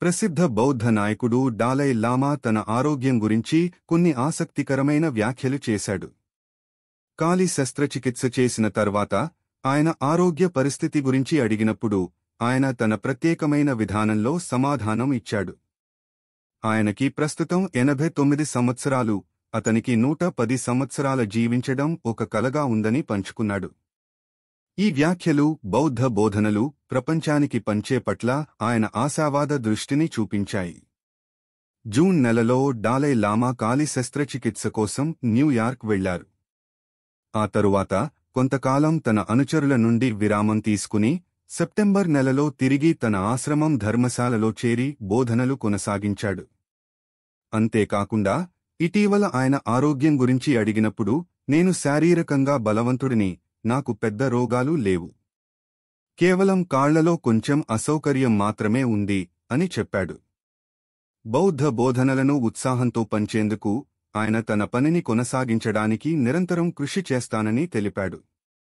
ప్రసిద్ధ బౌద్ధ నాయకుడు డాలై లామా తన ఆరోగ్యం గురించి కొన్ని ఆసక్తికరమైన వ్యాఖ్యలు చేశాడు. కాలి శస్త్రచికిత్స చేసిన తర్వాత ఆయన ఆరోగ్య పరిస్థితి గురించి అడిగినప్పుడు ఆయన తన ప్రత్యేకమైన విధానంలో సమాధానం ఇచ్చాడు. ఆయనకి ప్రస్తుతం 89 సంవత్సరాలు, అతనికి 110 సంవత్సరాల జీవించడం ఒక కలగా ఉందని పంచుకున్నాడు. ఈ వ్యాఖ్యలు బౌద్ధ బోధనలు ప్రపంచానికి పంచే పట్ల ఆయన ఆశావాద దృష్టిని చూపించాయి. జూన్ నెలలో డాలై లామా కాలి శస్త్రచికిత్స కోసం న్యూయార్క్ వెళ్లారు. ఆ తరువాత కొంతకాలం తన అనుచరుల నుండి విరామం తీసుకుని సెప్టెంబర్ నెలలో తిరిగి తన ఆశ్రమం ధర్మశాలలో చేరి బోధనలు కొనసాగించాడు. అంతేకాకుండా ఇటీవల ఆయన ఆరోగ్యం గురించి అడిగినప్పుడు నేను శారీరకంగా బలవంతుడిని, నాకు పెద్ద రోగాలు లేవు, కేవలం కాళ్లలో కొంచెం అసౌకర్యం మాత్రమే ఉంది అని చెప్పాడు. బౌద్ధ బోధనలను ఉత్సాహంతో పంచేందుకు ఆయన తన పనిని కొనసాగించడానికి నిరంతరం కృషి చేస్తానని తెలిపాడు.